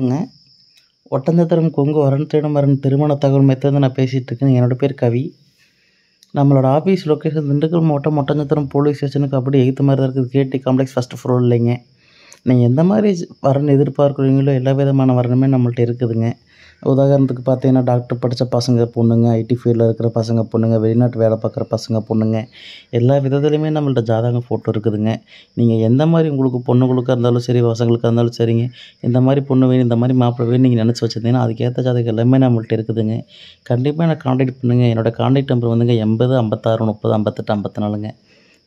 ங்க. ஒட்டஞ்சத்திரம் கொங்கு வரன் தேடும் வரன் திருமண தகவல் மையத்திலேருந்து நான் பேசிகிட்டு இருக்கேன். என்னோட பேர் கவி. நம்மளோட ஆஃபீஸ் லொக்கேஷன் திண்டுக்கல் மாவட்டம் ஒட்டஞ்சத்திரம் போலீஸ் ஸ்டேஷனுக்கு அப்படியே எய்த்த மாதிரி தான் இருக்குது. கேடி காம்ப்ளெக்ஸ் ஃபஸ்ட்டு ஃப்ளோர் இல்லைங்க. நீங்கள் எந்த மாதிரி வரன் எதிர்பார்க்குறீங்களோ எல்லா விதமான வரனுமே நம்மள்ட்ட இருக்குதுங்க. உதாரணத்துக்கு பார்த்தீங்கன்னா டாக்டர் படித்த பசங்க பொண்ணுங்க, ஐடி ஃபீல்டில் இருக்கிற பசங்க பொண்ணுங்க, வெளிநாட்டு வேலை பார்க்குற பசங்க பொண்ணுங்க, எல்லா விதத்துலையுமே நம்மள்ட்ட ஜாதகம் ஃபோட்டோ இருக்குதுங்க. நீங்கள் எந்த மாதிரி உங்களுக்கு பொண்ணுங்களுக்காக இருந்தாலும் சரி, பசங்களுக்காக இருந்தாலும் சரிங்க, இந்த மாதிரி பொண்ணு வேணும், இந்த மாதிரி மாப்பிள்ளை வேணும் நீங்கள் நினச்சி வச்சுருந்தீங்கன்னா அதுக்கேற்ற ஜாதகம் எல்லாமே நம்மள்ட்ட இருக்குதுங்க. கண்டிப்பாக எனக்கு காண்டாக்ட் பண்ணுங்கள். என்னோடய காண்டாக்ட் நம்பர் வந்துங்க 80 56 30 58 54ங்க.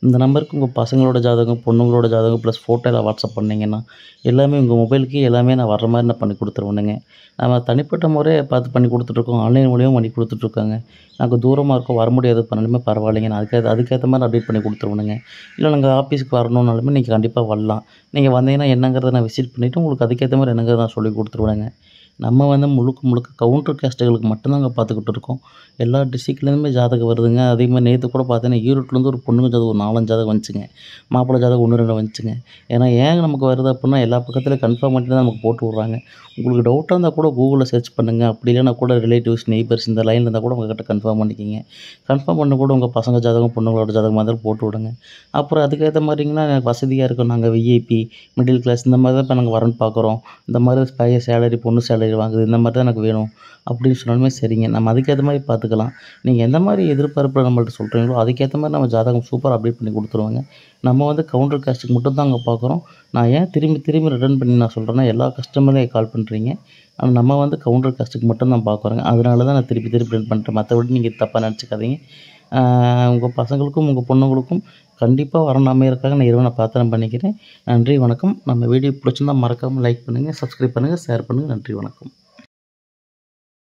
இந்த நம்பருக்கு உங்கள் பசங்களோட ஜாதகம், பொண்ணுங்களோட ஜாதகம் ப்ளஸ் ஃபோட்டோ எல்லாம் வாட்ஸ்அப் பண்ணிங்கன்னா எல்லாமே உங்கள் மொபைலுக்கு எல்லாமே நான் வர்ற மாதிரி நான் பண்ணி கொடுத்துருவேனுங்க. நம்ம தனிப்பட்ட முறையை பார்த்து பண்ணி கொடுத்துட்ருக்கோம். ஆன்லைன் மூலியமாக பண்ணி கொடுத்துட்ருக்கோங்க. நாங்கள் தூரமாக இருக்கோம், வர முடியாது பண்ணாலுமே பரவாயில்லைங்க. நான் அதுக்கேற்ற மாதிரி அப்டேட் பண்ணி கொடுத்துருவேனுங்க. இல்லை நாங்கள் ஆஃபீஸுக்கு வரணுன்னாலுமே நீங்கள் கண்டிப்பாக வரலாம். நீங்கள் வந்தீங்கன்னா என்னங்கிறத நான் விசிட் பண்ணிவிட்டு உங்களுக்கு அதுக்கேற்ற மாதிரி என்னங்கிறத நான் சொல்லி கொடுத்துருவேனுங்க. நம்ம வந்து முழுக்க கவுண்டர் கேஸ்ட்டுகளுக்கு மட்டும்தாங்க பார்த்துக்கிட்டு இருக்கோம். எல்லா டிஸ்ட்ரிக்ட்லேருந்துமே ஜாதகம் வருதுங்க. அதே மாதிரி நேற்று கூட பார்த்தீங்கன்னா ஈரோட்டிலேருந்து ஒரு பொண்ணுங்க ஜாதகம் ஒரு 4 5 ஜாதகம் வந்துச்சுங்க. மாப்பிள்ளை ஜாதகம் 1 2 வந்துச்சுங்க. ஏன்னா ஏன் நமக்கு வருது அப்படின்னா எல்லா பக்கத்துலையும் கன்ஃபார்ம் பண்ணிட்டு தான் நமக்கு போட்டு விட்றாங்க. உங்களுக்கு டவுட்டாக இருந்தால் கூட கூகுளில் சர்ச் பண்ணுங்கள். அப்படி இல்லைனா கூட ரிலேட்டிவ்ஸ், நெய்பர்ஸ் இந்த லைனில் இருந்தால் கூட உங்கள்கிட்ட கன்ஃபார்ம் பண்ணிக்கிங்க. கன்ஃபார்ம் பண்ண கூட உங்கள் பசங்க ஜாதகம், பொண்ணுங்களோட ஜாதகமாக இருந்தாலும் போட்டு விடுங்க. அப்புறம் அதுக்கேற்ற மாதிரிங்கன்னா எனக்கு வசதியாக இருக்கும். நாங்கள் விஐபி, மிடில் கிளாஸ் இந்த மாதிரி தான் இப்போ நாங்கள் வரன்னு பார்க்குறோம். இந்த மாதிரி பையன் சேலரி, பொண்ணு சேலரி வாங்குது, இந்த மாதிரி தான் எனக்கு வேணும் அப்படின்னு சொன்னாலுமே சரிங்க. நம்ம அதுக்கேற்ற மாதிரி பார்த்துக்கலாம். நீங்கள் எந்த மாதிரி எதிர்பார்ப்பில் நம்மள்ட்ட சொல்கிறீங்களோ அதுக்கேற்ற மாதிரி நம்ம ஜாதகம் சூப்பராக அப்டேட் பண்ணி கொடுத்துருவாங்க. நம்ம வந்து கவுண்டர் காஸ்ட்டுக்கு மட்டும் தான் அங்கே பார்க்குறோம். நான் ஏன் திரும்பி ரிட்டர்ன் பண்ணி நான் சொல்கிறேன்னா எல்லா கஸ்டமரையும் கால் பண்ணுறீங்க. ஆனால் நம்ம வந்து கவுண்டர் காஸ்ட்டுக்கு மட்டும் தான் பார்க்குறோங்க. அதனால தான் நான் திருப்பி ரிட்டர்ன் பண்ணுறேன். மற்றபடி நீங்கள் தப்பாக நினச்சிக்காதீங்க. உங்கள் பசங்களுக்கும் உங்கள் பொண்ணுங்களுக்கும் கண்டிப்பாக வரணும் அமையறதுக்காக நான் இறைவனை பிரார்த்தனை பண்ணிக்கிறேன். நன்றி, வணக்கம். நம்ம வீடியோ பிடிச்சிருந்தால் மறக்காமல் லைக் பண்ணுங்கள், சப்ஸ்கிரைப் பண்ணுங்கள், ஷேர் பண்ணுங்கள். நன்றி, வணக்கம்.